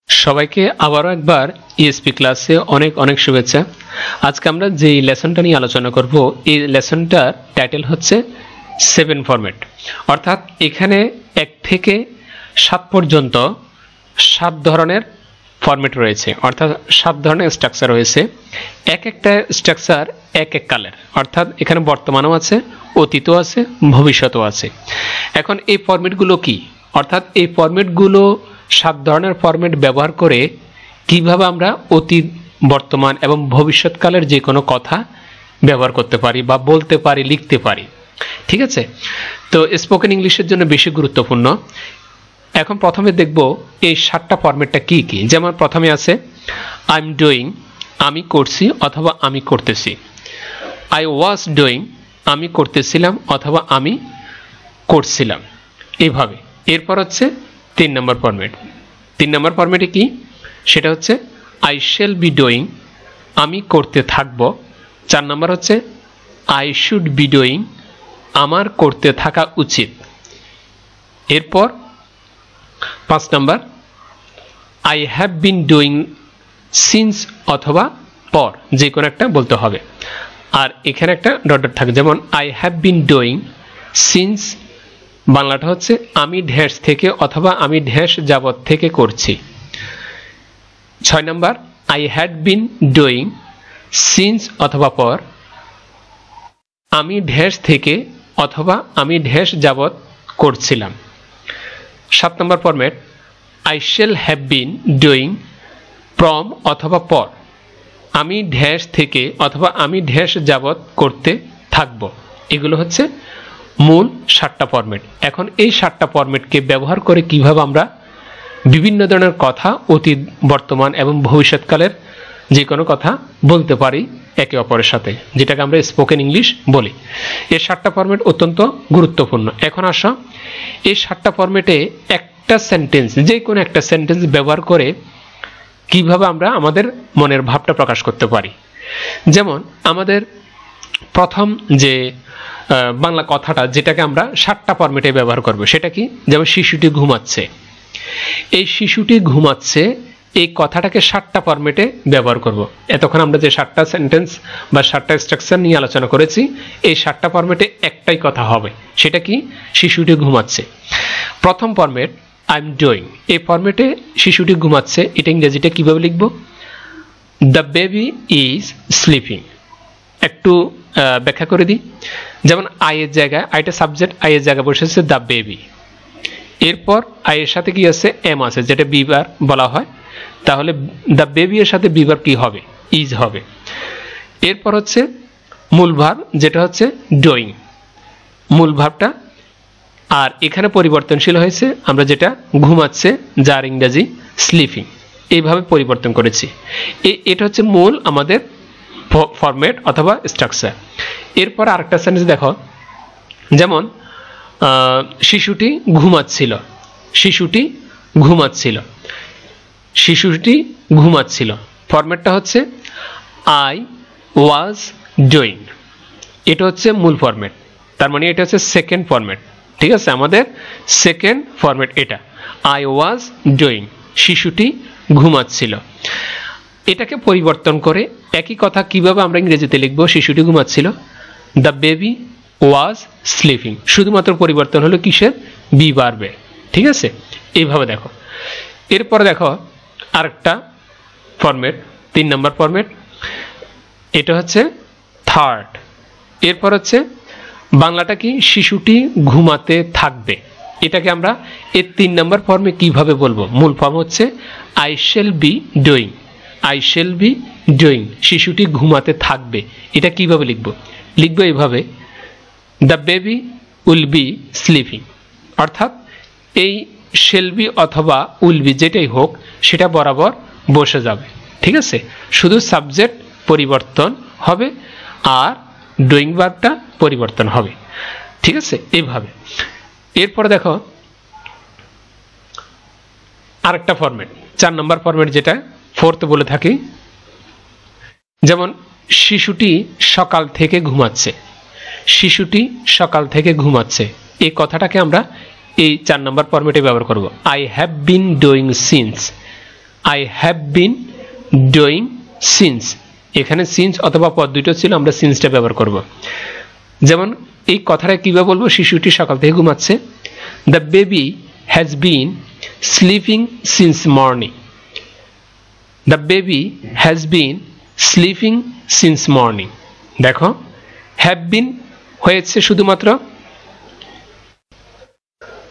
সবাইকে আবারও একবার ইএসপি ক্লাসে অনেক অনেক শুভেচ্ছা। আজকে আমরা যে লেসনটা নিয়ে আলোচনা করব এই লেসনটার টাইটেল হচ্ছে 7 ফরম্যাট। অর্থাৎ এখানে 1 থেকে 7 পর্যন্ত 7 ধরনের ফরম্যাট রয়েছে, অর্থাৎ 7 ধরনের স্ট্রাকচার রয়েছে। একটা স্ট্রাকচার এক কালের, অর্থাৎ এখানে বর্তমানও আছে, অতীতও আছে, ভবিষ্যৎও আছে। এখন এই ফরম্যাটগুলো কি, অর্থাৎ এই ফরম্যাটগুলো 7 ধরনের ফরম্যাট ব্যবহার করে কিভাবে আমরা অতীত, বর্তমান এবং ভবিষ্যৎকালের যে কোনো কথা ব্যবহার করতে পারি বা বলতে পারি, লিখতে পারি। ঠিক আছে, তো স্পোকেন ইংলিশের জন্য বেশি গুরুত্বপূর্ণ। এখন প্রথমে দেখব এই 7টা ফরম্যাটটা কি কি। যেমন প্রথমে আছে আই এম ডুইং, আমি করছি অথবা আমি করতেছি। আই ওয়াজ ডুইং, আমি করতেছিলাম অথবা আমি করছিলাম, এইভাবে। এরপর হচ্ছে 3 নম্বর ফরম্যাট। 3 নম্বর ফরম্যাটে কি, সেটা হচ্ছে আই শ্যাল বি ডুইং, আমি করতে থাকব। 4 নম্বর হচ্ছে আই শুড বি ডুইং, আমার করতে থাকা উচিত। এরপর 5 number I have been doing since অথবা পর, যে কোনো একটা বলতে হবে। আর এখানে একটা ডট ডট থাকে, যেমন I have been doing since, বাংলাটা হচ্ছে আমি ঢ্যাস থেকে অথবা আমি ঢ্যাস যাবত থেকে করছি। 6 number I had been doing since অথবা পর, আমি ঢ্যাস থেকে অথবা আমি ঢ্যাস যাবত করছিলাম। 7 number format I shall have been doing from অথবা পর, আমি ঢ্যাস থেকে অথবা আমি ঢ্যাস যাবত করতে থাকব। এগুলো হচ্ছে মূল 7টা ফরম্যাট। এখন এই 7টা ফরম্যাটকে ব্যবহার করে কিভাবে আমরা বিভিন্ন ধরনের কথা অতীত, বর্তমান এবং ভবিষ্যৎকালের যে কোনো কথা বলতে পারি একে অপরের সাথে, যেটাকে আমরা স্পোকেন ইংলিশ বলি। এই 7টা ফরম্যাট অত্যন্ত গুরুত্বপূর্ণ। এখন আসো এই 7টা ফরম্যাটে একটা সেন্টেন্স, যে কোনো একটা সেন্টেন্স ব্যবহার করে কিভাবে আমরা আমাদের মনের ভাবটা প্রকাশ করতে পারি। যেমন আমাদের প্রথম যে বাংলা কথাটা, যেটাকে আমরা 7টা ফরম্যাটে ব্যবহার করব, সেটা কি, যেমন শিশুটি ঘুমাচ্ছে। এই শিশুটি ঘুমাচ্ছে এই কথাটাকে 7টা ফরম্যাটে ব্যবহার করব। এতক্ষণ আমরা যে 7টা সেন্টেন্স বা 7টা স্ট্রাকচার নিয়ে আলোচনা করেছি, এই 7টা ফরম্যাটে একটাই কথা হবে, সেটা কি, শিশুটি ঘুমাচ্ছে। প্রথম ফরম্যাট আই এম ডুইং, এই ফরম্যাটে শিশুটি ঘুমাচ্ছে, এটা ইংরেজিতে কিভাবে লিখব, দ্য বেবি ইজ স্লিপিং। একটু ব্যাখ্যা করে দিই। যেমন আইয়ের জায়গায়, আইটা সাবজেক্ট, আইয়ের জায়গায় বসেছে দ্য বেবি। এরপর আইয়ের সাথে কি আছে, এম আছে, যেটা বিভার বলা হয়। তাহলে দ্য বেবি এর সাথে বিভার কি হবে, ইজ হবে। এরপর হচ্ছে মূল ভার্ব, যেটা হচ্ছে ডুইং, মূল ভার্বটা। আর এখানে পরিবর্তনশীল হয়েছে, আমরা যেটা ঘুমাচ্ছে, যার ইংরেজি স্লিপিং, এইভাবে পরিবর্তন করেছি। এটা হচ্ছে মূল আমাদের ফরম্যাট অথবা স্ট্রাকচার। এরপর আরেকটা সেন্টেন্স দেখো, যেমন শিশুটি ঘুমাচ্ছিল, শিশুটি ঘুমাচ্ছিল, শিশুটি ঘুমাচ্ছিল। ফরম্যাটটা হচ্ছে আই ওয়াজ ডুইং, এটা হচ্ছে মূল ফরম্যাট। তার মানে এটা হচ্ছে সেকেন্ড ফরম্যাট। ঠিক আছে, আমাদের সেকেন্ড ফরম্যাট এটা, আই ওয়াজ ডুইং, শিশুটি ঘুমাচ্ছিল। এটাকে পরিবর্তন করে একই কথা কিভাবে আমরা ইংরেজিতে লিখব, শিশুটি ঘুমাচ্ছিল, দ্য বেবি ওয়াজ স্লিপিং, শুধুমাত্র পরিবর্তন হলো কিসের, বি ভার্বে। ঠিক আছে, এইভাবে দেখো। এরপরে দেখো আরেকটা ফরম্যাট, 3 নম্বর ফরম্যাট, এটা হচ্ছে থার্ড। এরপর হচ্ছে বাংলাটা কি, শিশুটি ঘুমাতে থাকবে। এটাকে আমরা এই 3 নম্বর ফর্মে কিভাবে বলবো, মূল ফর্ম হচ্ছে I shall be doing, I shall be doing, শিশুটি ঘুমাতে থাকবে। এটা কিভাবে লিখবো, লিখবো এইভাবে, the baby will be sleeping. অর্থাৎ এই শ্যাল বি অথবা উইল বি যেটাই হোক, সেটা বরাবর বসে যাবে। ঠিক আছে, শুধু সাবজেক্ট পরিবর্তন হবে আর ডুইং ভার্বটা পরিবর্তন হবে। ঠিক আছে, এইভাবে। এরপরে দেখো আরেকটা ফরম্যাট, 4 নম্বর ফরম্যাট, যেটা ফোর্থ বলে থাকি। যেমন শিশুটি সকাল থেকে ঘুমাচ্ছে, শিশুটি সকাল থেকে ঘুমাচ্ছে, এই কথাটাকে আমরা এই 4 নম্বর ফরম্যাটে ব্যবহার করব, I have been doing since, I have been doing since, এখানে সিন্স অথবা পদ দুটো ছিল, আমরা সিন্সটা ব্যবহার করব। যেমন এই কথাটা কিভাবে বলবো, শিশুটি সকাল থেকে ঘুমাচ্ছে, the baby has been sleeping since morning, the baby has been sleeping since morning. দেখো হ্যাভ বিন হয়েছে শুধুমাত্র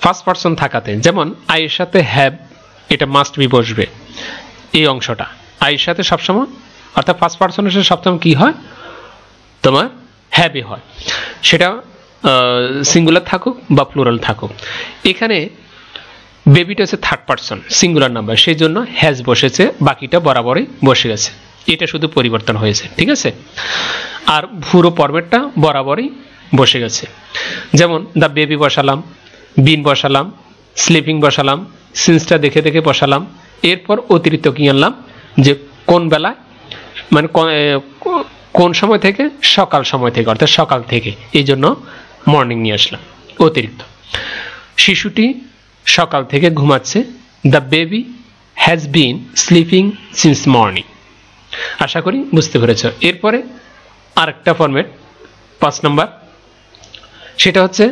ফার্স্ট পারসন থাকাতে, যেমন আইয়ের সাথে হ্যাভ, এটা মাস্ট বি বসবে, এই অংশটা আইয়ের সাথে সবসময়, অর্থাৎ ফার্স্ট পারসনের সাথে সবসময় কি হয়, তোমার হ্যাভই হয়, সেটা সিঙ্গুলার থাকুক বা প্লুরাল থাকুক। এখানে বেবিটা হচ্ছে থার্ড পারসন সিঙ্গুলার নাম্বার, সেই জন্য হ্যাজ বসেছে, বাকিটা বরাবরই বসে গেছে, এটা শুধু পরিবর্তন হয়েছে, ঠিক আছে। আর পুরো ফরম্যাটটা বরাবরই বসে গেছে। যেমন দ্য বেবি বসালাম, বিন বসালাম, স্লিপিং বসালাম, সিন্সটা দেখে দেখে বসালাম, এরপর অতিরিক্ত কি আনলাম, যে কোন বেলায়, মানে কোন সময় থেকে, সকাল সময় থেকে, অর্থাৎ সকাল থেকে, এই জন্য মর্নিং নিয়ে আসলাম অতিরিক্ত। শিশুটি সকাল থেকে ঘুমাচ্ছে, the baby has been sleeping since morning. আশা করি বুঝতে পেরেছ। এরপরে আরেকটা ফরম্যাট 5 নম্বর, সেটা হচ্ছে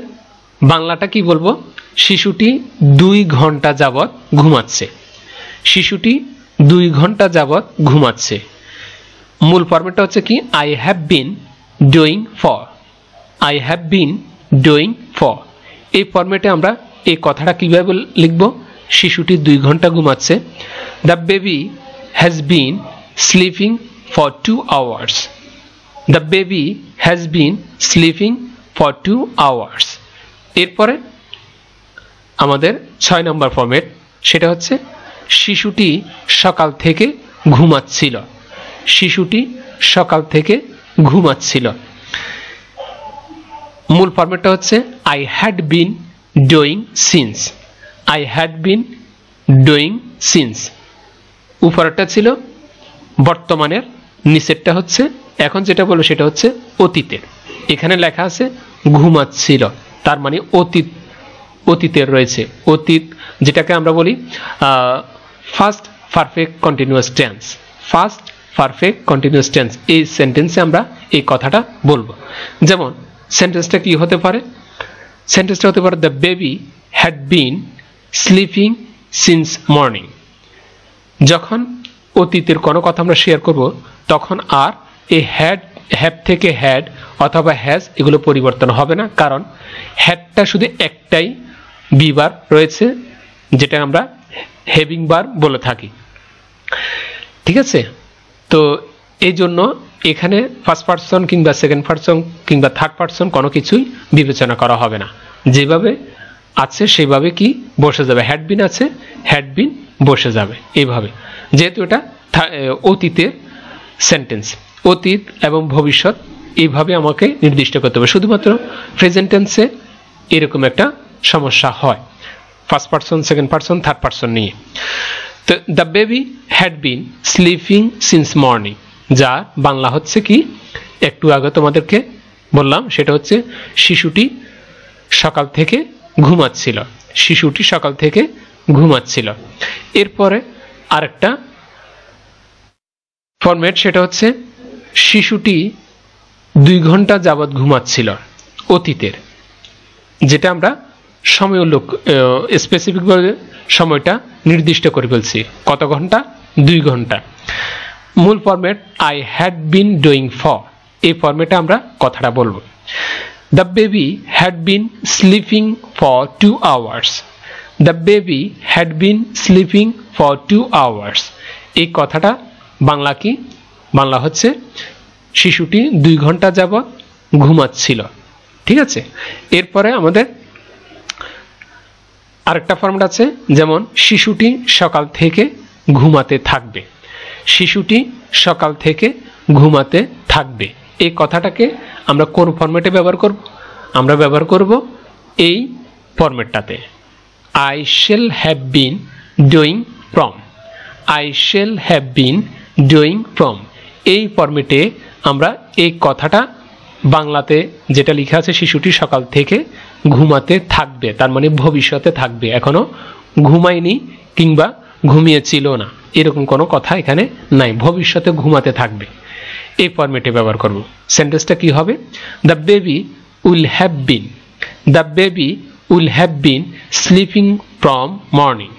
বাংলাটা কি বলবো, শিশুটি 2 ঘন্টা যাবৎ ঘুমাচ্ছে, শিশুটি 2 ঘন্টা যাবৎ ঘুমাচ্ছে। মূল ফরম্যাটটা হচ্ছে কি, I have been doing for, I have been doing for. এই ফরম্যাটে আমরা এই কথাটা কিভাবে লিখব, শিশুটি 2 ঘন্টা ঘুমাচ্ছে, the baby has been sleeping for 2 hours, the baby has been sleeping for 2 hours. এরপরে আমাদের 6 নম্বর ফরম্যাট, সেটা হচ্ছে শিশুটি সকাল থেকে ঘুমাচ্ছিল, শিশুটি সকাল থেকে ঘুমাচ্ছিল। মূল ফরম্যাটটা হচ্ছে I had been doing since, I had been doing since. উপরেরটা ছিল বর্তমানের, নিচেরটা হচ্ছে, এখন যেটা বলবো সেটা হচ্ছে অতীতের। এখানে লেখা আছে ঘুমাচ্ছিল, তার মানে অতীতের রয়েছে, অতীত যেটাকে আমরা বলি first perfect continuous tense, first perfect continuous tense. এই সেন্টেন্সে আমরা এই কথাটা বলবো। যেমন সেন্টেন্সটা কি হতে পারে, সেন্টেন্সটা হতে পারে the baby had been sleeping since morning. যখন অতীতের কোনো কথা আমরা শেয়ার করব, তখন আর এই হ্যাভ থেকে হ্যাড অথবা হ্যাজ এগুলো পরিবর্তন হবে না, কারণ হ্যাডটা শুধু একটাই বিবার রয়েছে, যেটা আমরা হ্যাভিং বার বলে থাকি, ঠিক আছে। তো এই জন্য এখানে ফার্স্ট পারসন কিংবা সেকেন্ড পারসন কিংবা থার্ড পারসন কোনো কিছুই বিবেচনা করা হবে না, যেভাবে আছে সেভাবে কি বসে যাবে, হ্যাড বিন আছে, হ্যাড বিন বসে যাবে এইভাবে, যেহেতু এটা অতীতের সেন্টেন্স, অতীত এবং ভবিষ্যৎ এইভাবে আমাকে নির্দিষ্ট করতে হবে। শুধুমাত্র প্রেজেন্ট টেন্সে এরকম একটা সমস্যা হয়, first person, second person, third person নিয়ে। তো the baby had been sleeping since morning, যা বাংলা হচ্ছে কি, একটু আগে তোমাদেরকে বললাম, সেটা হচ্ছে শিশুটি সকাল থেকে ঘুমাচ্ছিল, শিশুটি সকাল থেকে ঘুমাচ্ছিল। এরপরে আরেকটা ফরম্যাট, সেটা হচ্ছে শিশুটি 2 ঘন্টা যাবৎ ঘুমাচ্ছিল, অতীতের, যেটা আমরা সময় স্পেসিফিকভাবে সময়টা নির্দিষ্ট করে ফেলছি, কত ঘন্টা, 2 ঘন্টা। মূল format I had been doing for, এই ফরম্যাটে আমরা কথাটা বলবো। The baby had been sleeping for 2 hours, the baby had been sleeping for 2 hours. এই কথাটা বাংলা কি, বাংলা হচ্ছে শিশুটি 2 ঘন্টা যাবৎ ঘুমাচ্ছিল, ঠিক আছে। এরপরে আমাদের আরেকটা ফরম্যাট আছে, যেমন শিশুটি সকাল থেকে ঘুমাতে থাকবে, শিশুটি সকাল থেকে ঘুমাতে থাকবে। এই কথাটাকে আমরা কোন ফরম্যাটে ব্যবহার করব, আমরা ব্যবহার করব এই ফরম্যাটটাতে, I shall have been doing from, I shall have been doing from. এই ফরম্যাটে আমরা এই কথাটা বাংলাতে যেটা লেখা আছে, শিশুটি সকাল থেকে ঘুমাতে থাকবে, তার মানে ভবিষ্যতে থাকবে, এখনো ঘুমায়নি কিংবা ঘুমিয়েছিল না। এরকম কোনো কথা এখানে নাই, ভবিষ্যতে ঘুমাতে থাকবে, এই ফরম্যাটে ব্যবহার করব। সেন্টেন্সটা কি হবে? The baby will have been, the baby will have been sleeping from morning,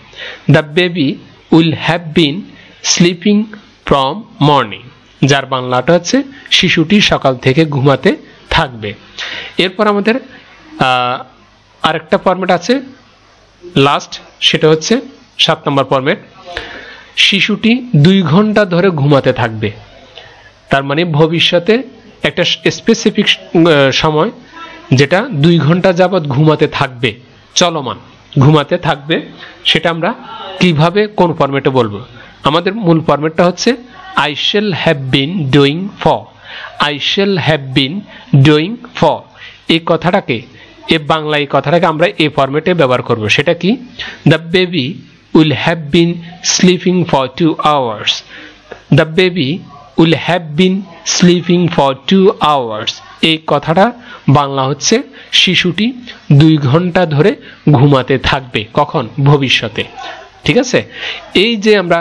the baby will have been sleeping from morning, যার বাংলাটা হচ্ছে শিশুটি সকাল থেকে ঘুমাতে থাকবে। এরপর আমাদের আরেকটা ফরম্যাট আছে লাস্ট, সেটা হচ্ছে 7 নম্বর ফরম্যাট, শিশুটি 2 ঘন্টা ধরে ঘুমাতে থাকবে। তার মানে ভবিষ্যতে একটা স্পেসিফিক সময় যেটা 2 ঘন্টা যাবৎ ঘুমাতে থাকবে, চলমান ঘুমাতে থাকবে, সেটা আমরা কিভাবে কোন ফরম্যাটে বলবো? আমাদের মূল ফরম্যাটটা হচ্ছে I shall have been doing for, I shall have been doing for. এই কথাটাকে বাংলা এই কথাটাকে আমরা এই ফরম্যাটে ব্যবহার করব। সেটা কি? The baby will have been sleeping for 2 hours, the baby will have been sleeping for 2 hours. এই কথাটা বাংলা হচ্ছে শিশুটি 2 ঘন্টা ধরে ঘুমাতে থাকবে। কখন? ভবিষ্যতে। ঠিক আছে? এই যে আমরা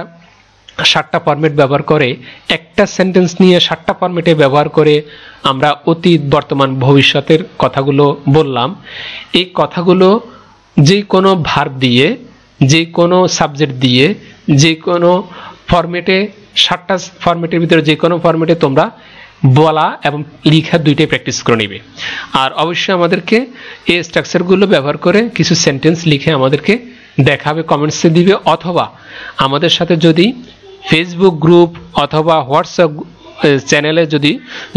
7টা ফরম্যাট ব্যবহার করে, একটা সেন্টেন্স নিয়ে 7টা ফরম্যাটে ব্যবহার করে আমরা অতীত, বর্তমান, ভবিষ্যতের কথাগুলো বললাম। এই কথাগুলো যে কোনো ভার্ব দিয়ে, যে কোনো সাবজেক্ট দিয়ে, যে কোনো ফরম্যাটে, 7টা ফরম্যাটের ভিতরে যে কোনো ফরম্যাটে তোমরা বলা এবং লেখা দুইটাই প্র্যাকটিস করে নেবে। আর অবশ্যই আমাদেরকে এই স্ট্রাকচারগুলো ব্যবহার করে কিছু সেন্টেন্স লিখে আমাদেরকে দেখাবে, কমেন্টসে দিবে, অথবা আমাদের সাথে যদি ফেসবুক গ্রুপ অথবা হোয়াটসঅ্যাপ চ্যানেলে যদি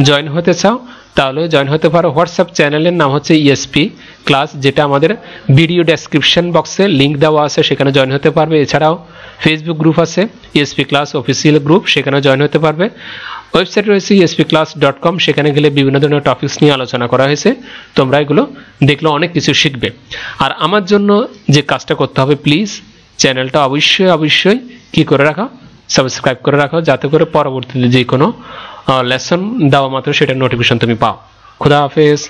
জয়েন হতে চাও তাহলে জয়েন হতে পারো। হোয়াটসঅ্যাপ চ্যানেলের নাম হচ্ছে ইএসপি ক্লাস, যেটা আমাদের ভিডিও ডেসক্রিপশন বক্সে লিঙ্ক দেওয়া আছে, সেখানে জয়েন হতে পারবে। এছাড়াও ফেসবুক গ্রুপ আছে ইএসপি ক্লাস অফিসিয়াল গ্রুপ, সেখানে জয়েন হতে পারবে। ওয়েবসাইট রয়েছে espclass.com, সেখানে গেলে বিভিন্ন ধরনের টপিকস নিয়ে আলোচনা করা হয়েছে, তোমরা এগুলো দেখলে অনেক কিছু শিখবে। আর আমার জন্য যে কাজটা করতে হবে, প্লিজ চ্যানেলটা অবশ্যই কি করে রাখো, সাবস্ক্রাইব করে রাখো, যাতে করে পরবর্তীতে যে কোনো লেসন দেওয়া মাত্র সেটার নোটিফিকেশন তুমি পাও। খুদা হাফেজ।